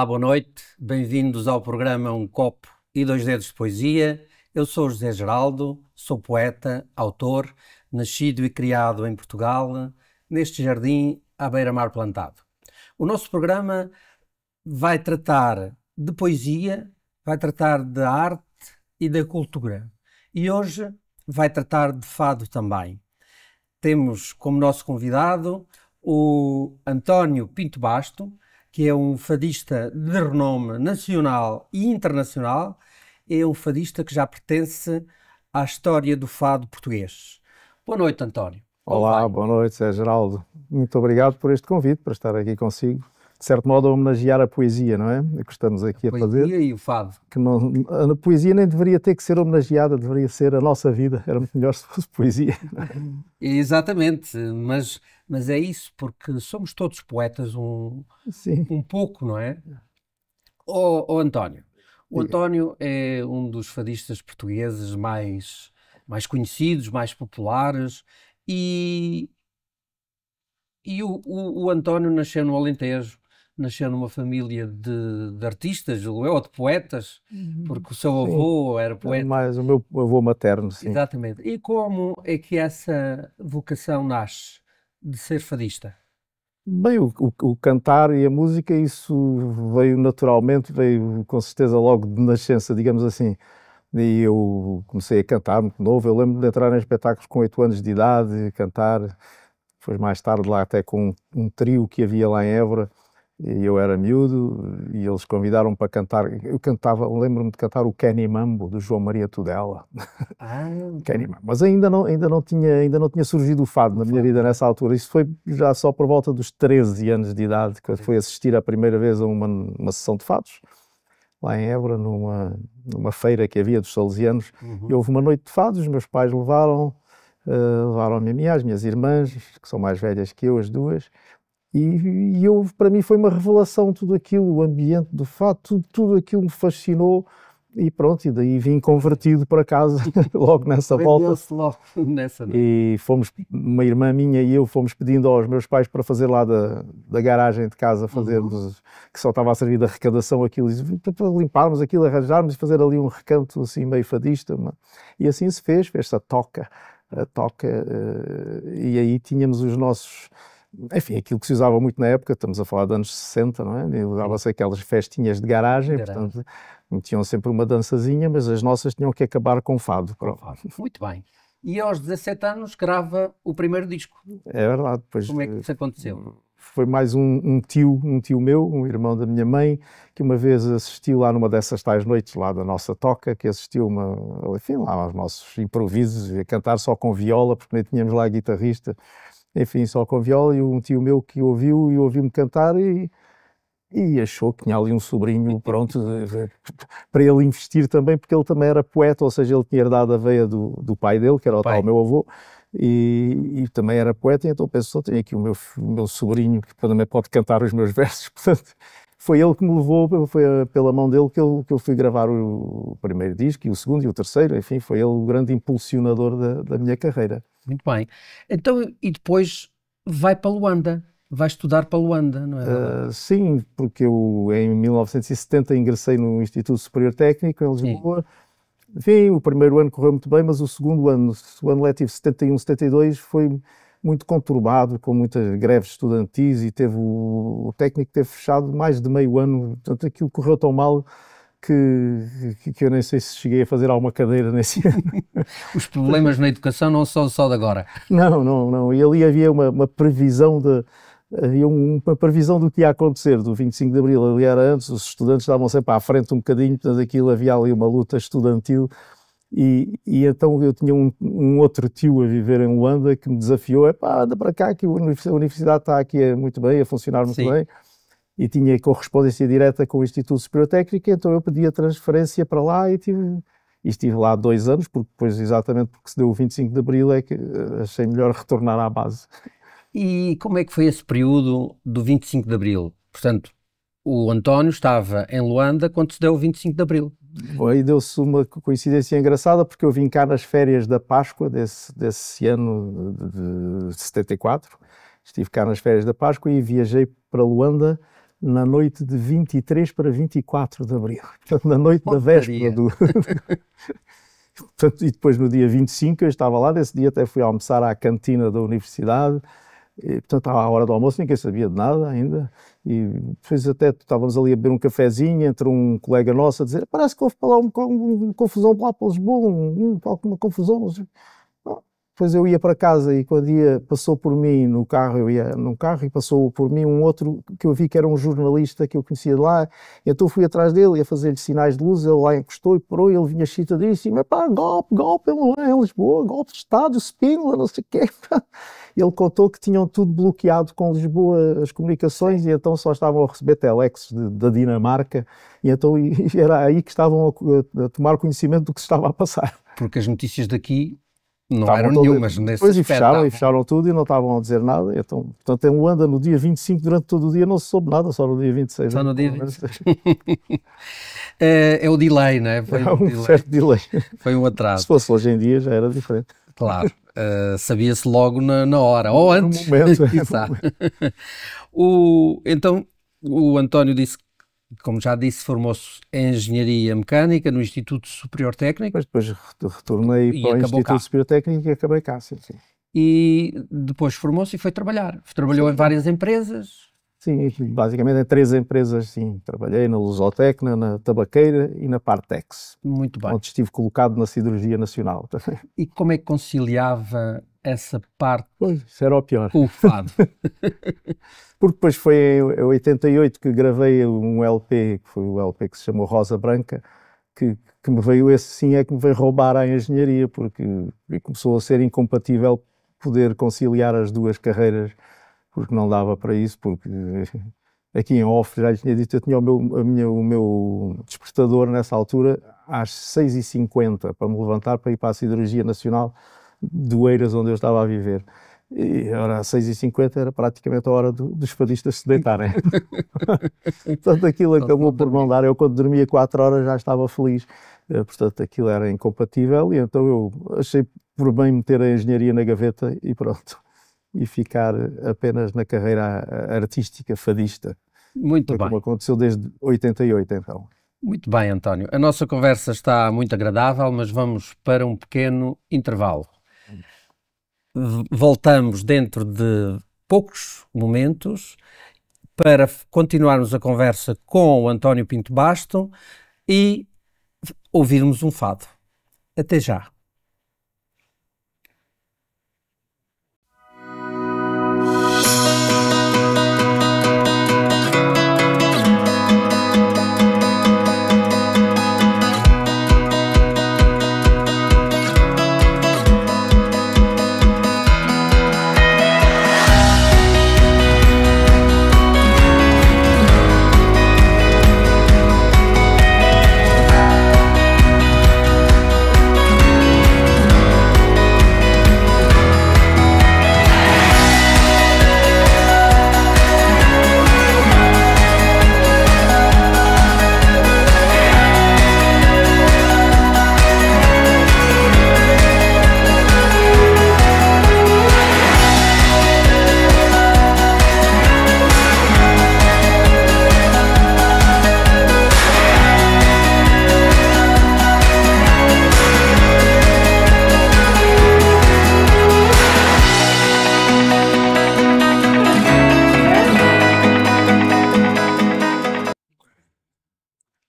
Olá, boa noite. Bem-vindos ao programa Um Copo e Dois Dedos de Poesia. Eu sou o José Geraldo, sou poeta, autor, nascido e criado em Portugal, neste jardim à beira-mar plantado. O nosso programa vai tratar de poesia, vai tratar de arte e da cultura. E hoje vai tratar de fado também. Temos como nosso convidado o António Pinto Basto, que é um fadista de renome nacional e internacional. É um fadista que já pertence à história do fado português. Boa noite, António. Olá, boa noite, Zé Geraldo. Muito obrigado por este convite, para estar aqui consigo. De certo modo, a homenagear a poesia, não é? O que estamos aqui a fazer. A poesia e o fado. Que não, a poesia nem deveria ter que ser homenageada, deveria ser a nossa vida. Era muito melhor se fosse poesia. Exatamente, mas é isso, porque somos todos poetas um pouco, não é? Ó António, o António é um dos fadistas portugueses mais conhecidos, mais populares, e o António nasceu no Alentejo, nasceu numa família de artistas, ou de poetas, porque o seu avô era poeta. Mais o meu avô materno, sim. Exatamente. E como é que essa vocação nasce de ser fadista? Bem, o cantar e a música, isso veio naturalmente, veio com certeza logo de nascença, digamos assim. E eu comecei a cantar muito novo. Eu lembro de entrar em espetáculos com 8 anos de idade, cantar. Depois, mais tarde, lá até com um trio que havia lá em Évora. E eu era miúdo e eles convidaram-me para cantar. Eu cantava, lembro-me de cantar o Kenny Mambo, do João Maria Tudela. Kenny Mambo. Mas ainda não tinha surgido o fado na minha vida nessa altura. Isso foi já só por volta dos 13 anos de idade, que eu fui assistir a primeira vez a uma sessão de fados, lá em Évora, numa feira que havia dos salesianos. E houve uma noite de fados, os meus pais levaram-me a mim, as minhas irmãs, que são mais velhas que eu, as duas. E para mim foi uma revelação tudo aquilo, o ambiente do fado, tudo aquilo me fascinou e pronto, e daí vim convertido para casa logo nessa volta. Logo nessa noite. E uma irmã minha e eu fomos pedindo aos meus pais para fazer lá da garagem de casa, que só estava a servir de arrecadação aquilo, para limparmos aquilo, arranjarmos e fazer ali um recanto assim meio fadista. E assim se fez-se a toca, e aí tínhamos os nossos... Enfim, aquilo que se usava muito na época, estamos a falar de anos 60, não é? Usava-se aquelas festinhas de garagem, portanto, tinham sempre uma dançazinha, mas as nossas tinham que acabar com fado. Muito bem. E aos 17 anos grava o primeiro disco. É verdade. Pois, como é que isso aconteceu? Foi mais um tio meu, um irmão da minha mãe, que uma vez assistiu lá numa dessas tais noites lá da nossa toca, que assistiu enfim, lá aos nossos improvisos, a cantar só com viola, porque nem tínhamos lá guitarrista. Enfim, só com viola, e um tio meu que ouviu-me cantar e achou que tinha ali um sobrinho pronto para ele investir também, porque ele também era poeta, ou seja, ele tinha herdado a veia do pai dele, que era o tal meu avô, e também era poeta, e então pensou, tenho aqui o meu sobrinho que também pode cantar os meus versos, portanto... Foi ele que me levou, foi pela mão dele que eu fui gravar o primeiro disco, e o segundo e o terceiro, enfim, foi ele o grande impulsionador da minha carreira. Muito bem. Então, e depois vai para Luanda, vai estudar para Luanda, não é? Sim, porque eu em 1970 ingressei no Instituto Superior Técnico em Lisboa. Enfim, o primeiro ano correu muito bem, mas o segundo ano, o ano letivo 71, 72, foi muito conturbado, com muitas greves estudantis, e o técnico teve fechado mais de meio ano, portanto aquilo correu tão mal que eu nem sei se cheguei a fazer alguma cadeira nesse ano. Os problemas na educação não são só de agora. Não, e ali havia uma previsão uma previsão do que ia acontecer, do 25 de Abril, ali era antes, os estudantes estavam sempre à frente um bocadinho, portanto aquilo havia ali uma luta estudantil. E então eu tinha um outro tio a viver em Luanda que me desafiou, anda para cá que a universidade está aqui muito bem, a funcionar muito bem, e tinha correspondência direta com o Instituto Superior Técnico, então eu pedi a transferência para lá e estive lá 2 anos, porque depois, exatamente porque se deu o 25 de Abril, é que achei melhor retornar à base. E como é que foi esse período do 25 de Abril? Portanto, o António estava em Luanda quando se deu o 25 de Abril. Aí deu-se uma coincidência engraçada, porque eu vim cá nas férias da Páscoa desse ano de 74, estive cá nas férias da Páscoa e viajei para Luanda na noite de 23 para 24 de abril. Portanto, na noite da véspera do... Portanto, e depois no dia 25 eu estava lá, nesse dia até fui almoçar à cantina da universidade, e, portanto à hora do almoço ninguém sabia de nada ainda, e depois até estávamos ali a beber um cafezinho entre um colega nosso a dizer, parece que houve para lá uma confusão lá para Lisboa, uma confusão. Depois eu ia para casa e quando passou por mim no carro, eu ia num carro e passou por mim um outro que eu vi que era um jornalista que eu conhecia de lá, e então fui atrás dele, ia fazer-lhe sinais de luz, ele lá encostou e parou, e ele vinha excitadíssimo, mas pá, golpe, ele não é em Lisboa, golpe de Estado, Spínola, não sei o quê. Ele contou que tinham tudo bloqueado com Lisboa, as comunicações, e então só estavam a receber telexes da Dinamarca, e então era aí que estavam a tomar conhecimento do que se estava a passar. Porque as notícias daqui não eram nenhumas nesse aspecto. Depois fecharam tudo e não estavam a dizer nada. Então, portanto, ele anda no dia 25, durante todo o dia não se soube nada, só no dia 26. Só no dia 26. É o delay, não é? Foi um certo delay. Foi um atraso. Se fosse hoje em dia já era diferente. Claro, sabia-se logo na hora, ou antes. No momento. Então, o António disse, como já disse, formou-se em Engenharia Mecânica no Instituto Superior Técnico. Mas depois retornei para o Instituto Superior Técnico e acabei cá, sim. E depois formou-se e foi trabalhar. Trabalhou em várias empresas. Sim, basicamente em 3 empresas, sim. Trabalhei na Lusotecna, na Tabaqueira e na Partex. Muito bem. Onde estive colocado na Siderurgia Nacional. E como é que conciliava essa parte? Pois, isso era o pior. Com o fado. Porque depois foi em 88 que gravei um LP, que foi o LP que se chamou Rosa Branca, que me veio, esse sim é que me veio roubar a engenharia, porque começou a ser incompatível poder conciliar as duas carreiras, porque não dava para isso, porque aqui em off, já lhe tinha dito, eu tinha o meu despertador nessa altura às 6h50 para me levantar para ir para a Siderurgia Nacional de Oeiras, onde eu estava a viver. E ora, às 6h50 era praticamente a hora dos fadistas se deitarem. Portanto, aquilo acabou por não dar. Eu, quando dormia 4 horas, já estava feliz. Portanto, aquilo era incompatível, e então eu achei por bem meter a engenharia na gaveta e pronto. E ficar apenas na carreira artística, fadista. Muito bem. Como aconteceu desde 88, então. Muito bem, António. A nossa conversa está muito agradável, mas vamos para um pequeno intervalo. Voltamos dentro de poucos momentos para continuarmos a conversa com o António Pinto Basto e ouvirmos um fado. Até já.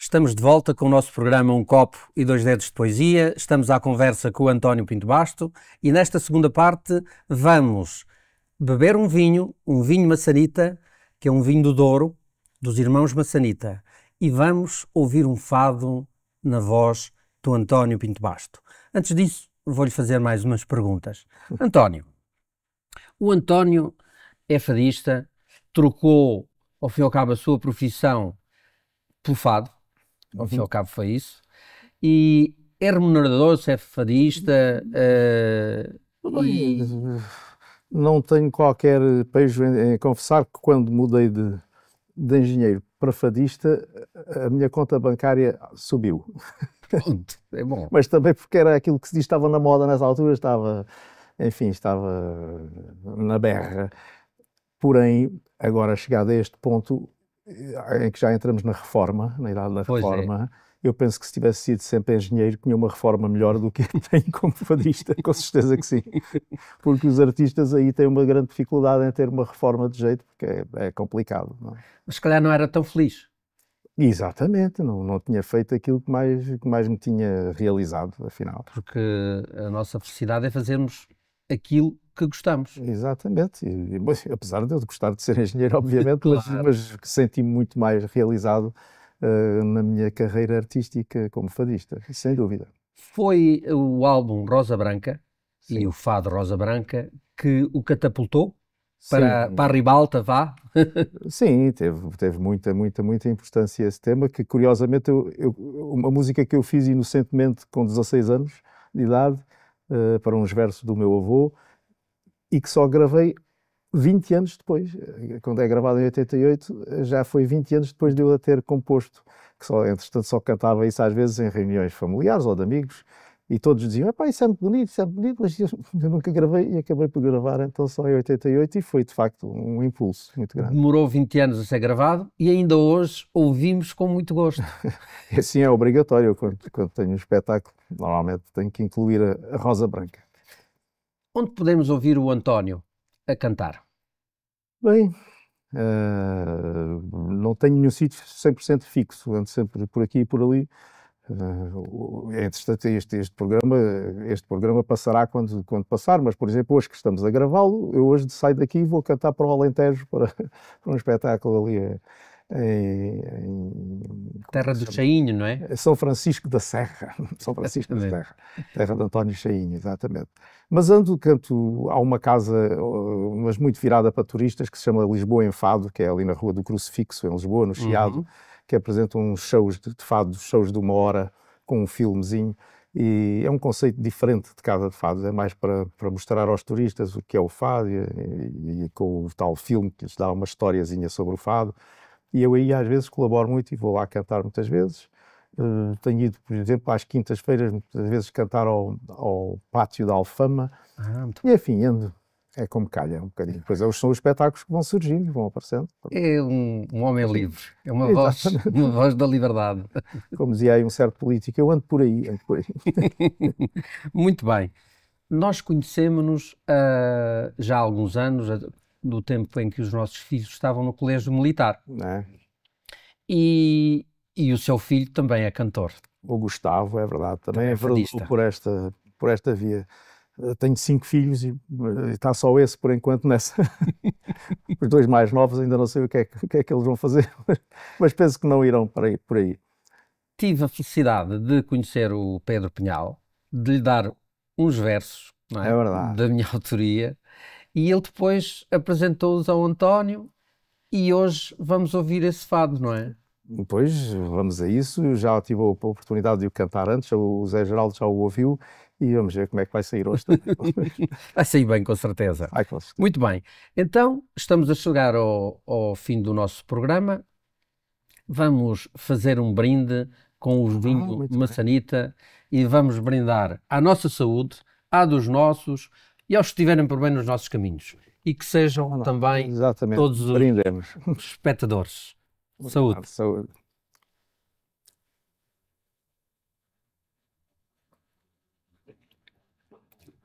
Estamos de volta com o nosso programa Um Copo e Dois Dedos de Poesia. Estamos à conversa com o António Pinto Basto e nesta segunda parte vamos beber um vinho Massanita, que é um vinho do Douro, dos irmãos Massanita, e vamos ouvir um fado na voz do António Pinto Basto. Antes disso, vou-lhe fazer mais umas perguntas. António, o António é fadista, trocou ao fim e ao cabo a sua profissão pelo fado. Ao fim e ao cabo foi isso. E é remunerador, se é fadista? Não tenho qualquer pejo em confessar que quando mudei de engenheiro para fadista, a minha conta bancária subiu. Pronto, é bom. Mas também porque era aquilo que se diz, estava na moda nessa altura, estava na berra. Porém, agora chegado a este ponto, em que já entramos na reforma, na idade da Pois é. reforma, eu penso que se tivesse sido sempre engenheiro, tinha uma reforma melhor do que tem como fadista, com certeza que sim. Porque os artistas aí têm uma grande dificuldade em ter uma reforma de jeito, porque é complicado. Não é? Mas se calhar não era tão feliz. Exatamente, não tinha feito aquilo que mais me tinha realizado, afinal. Porque a nossa felicidade é fazermos aquilo que gostamos. Exatamente, mas, apesar de eu gostar de ser engenheiro, obviamente, Claro. mas senti-me muito mais realizado na minha carreira artística como fadista, sem dúvida. Foi o álbum Rosa Branca e Sim. o fado Rosa Branca que o catapultou Sim, para a ribalta, vá? sim, teve muita importância esse tema, que curiosamente uma música que eu fiz inocentemente com 16 anos de idade, para uns versos do meu avô, e que só gravei 20 anos depois. Quando é gravado em 88, já foi 20 anos depois de eu a ter composto, que entretanto só cantava isso às vezes em reuniões familiares ou de amigos, e todos diziam, epá, isso é muito bonito, mas eu nunca gravei, e acabei por gravar então só em 88, e foi de facto um impulso muito grande. Demorou 20 anos a ser gravado e ainda hoje ouvimos com muito gosto. E assim é obrigatório, quando tenho um espetáculo, normalmente tenho que incluir a Rosa Branca. Onde podemos ouvir o António a cantar? Bem, não tenho nenhum sítio 100% fixo, ando sempre por aqui e por ali. Entretanto, este programa passará quando passar, mas, por exemplo, hoje que estamos a gravá-lo, eu hoje saio daqui e vou cantar para o Alentejo, para um espetáculo ali Terra do Chainho, não é? São Francisco da Serra, São Francisco da Serra, terra de António Chainho, exatamente. Mas há uma casa, mas muito virada para turistas, que se chama Lisboa em Fado, que é ali na Rua do Crucifixo, em Lisboa, no Chiado, que apresenta uns shows de fado, shows de 1 hora, com um filmezinho, e é um conceito diferente de cada fado, é mais para mostrar aos turistas o que é o fado, e com o tal filme que lhes dá uma historiazinha sobre o fado. E eu aí às vezes colaboro muito e vou lá cantar muitas vezes. Tenho ido, por exemplo, às quintas-feiras, muitas vezes cantar ao Pátio da Alfama. E enfim, ando. É como calha, um bocadinho. Depois são os espetáculos que vão surgindo, vão aparecendo. É um homem livre, é uma voz da liberdade. Como dizia aí um certo político, eu ando por aí. Muito bem. Nós conhecemos-nos já há alguns anos, do tempo em que os nossos filhos estavam no colégio militar. É. E o seu filho também é cantor. O Gustavo, é verdade, também é fadista. por esta via. Tenho 5 filhos e está só esse por enquanto nessa. Os 2 mais novos ainda não sei o que é que eles vão fazer, mas penso que não irão por aí. Tive a felicidade de conhecer o Pedro Pinhal, de lhe dar uns versos, não é? É verdade. Da minha autoria, e ele depois apresentou-os ao António e hoje vamos ouvir esse fado, não é? Pois, vamos a isso. Já tive a oportunidade de o cantar antes, o Zé Geraldo já o ouviu, e vamos ver como é que vai sair hoje. Vai sair bem, com certeza. Muito bem. Então, estamos a chegar ao fim do nosso programa. Vamos fazer um brinde com o vinho Maçanita e vamos brindar à nossa saúde, à dos nossos e aos que estiverem por bem nos nossos caminhos. E que sejam também todos os espectadores. Saúde. Saúde.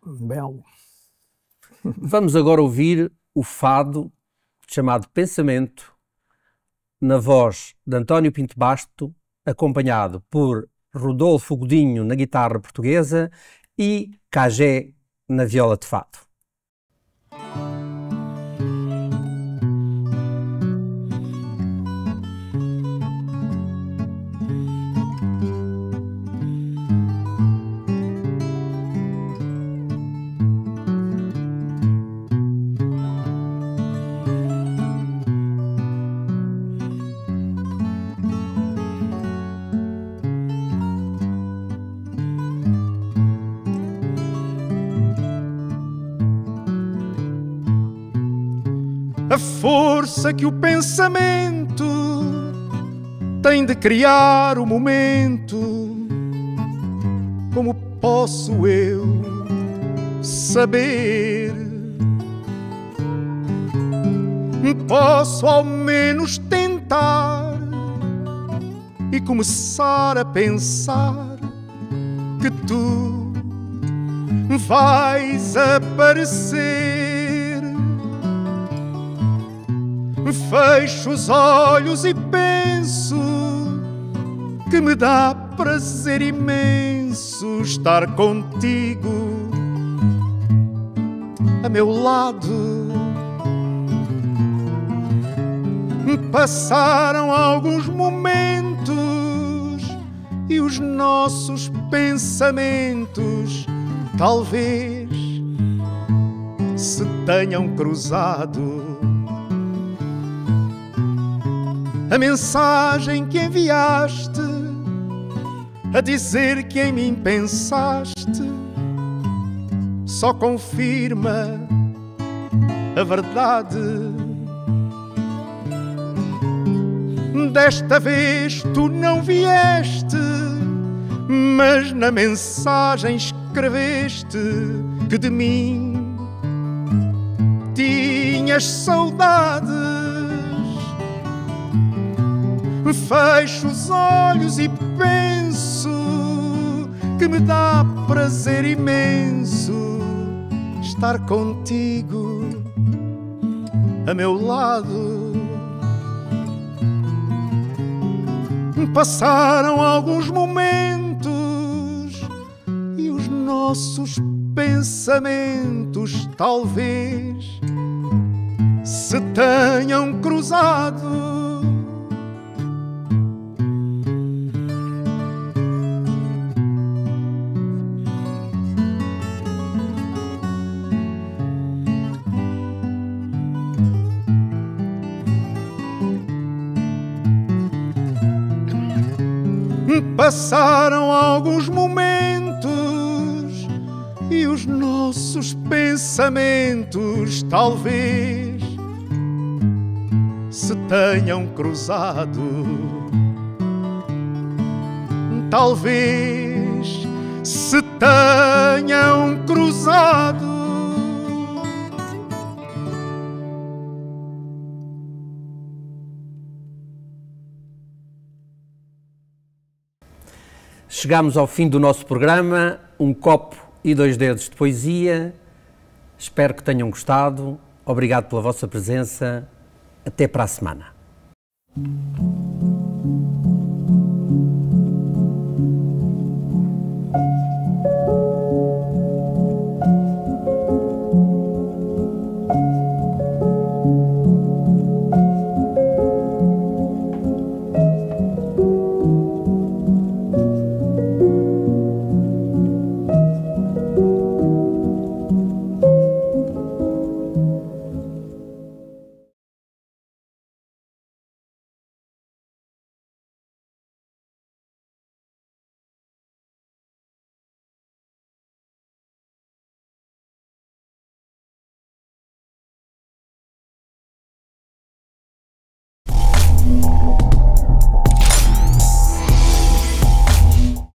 Belo. Vamos agora ouvir o fado chamado Pensamento, na voz de António Pinto Basto, acompanhado por Rodolfo Godinho na guitarra portuguesa e Cagé na viola de fado. A força que o pensamento tem de criar o momento. Como posso eu saber? Posso ao menos tentar sentar e começar a pensar que tu vais aparecer. Fecho os olhos e penso que me dá prazer imenso estar contigo a meu lado. Passaram alguns momentos e os nossos pensamentos talvez se tenham cruzado. A mensagem que enviaste a dizer que em mim pensaste só confirma a verdade. Desta vez tu não vieste, mas na mensagem escreveste que de mim tinhas saudades. Fecho os olhos e penso que me dá prazer imenso estar contigo a meu lado. Passaram alguns momentos e os nossos pensamentos talvez se tenham cruzado. Passaram alguns momentos e os nossos pensamentos talvez se tenham cruzado. Talvez se tenham cruzado. Chegámos ao fim do nosso programa, um copo e 2 dedos de poesia. Espero que tenham gostado. Obrigado pela vossa presença. Até para a semana.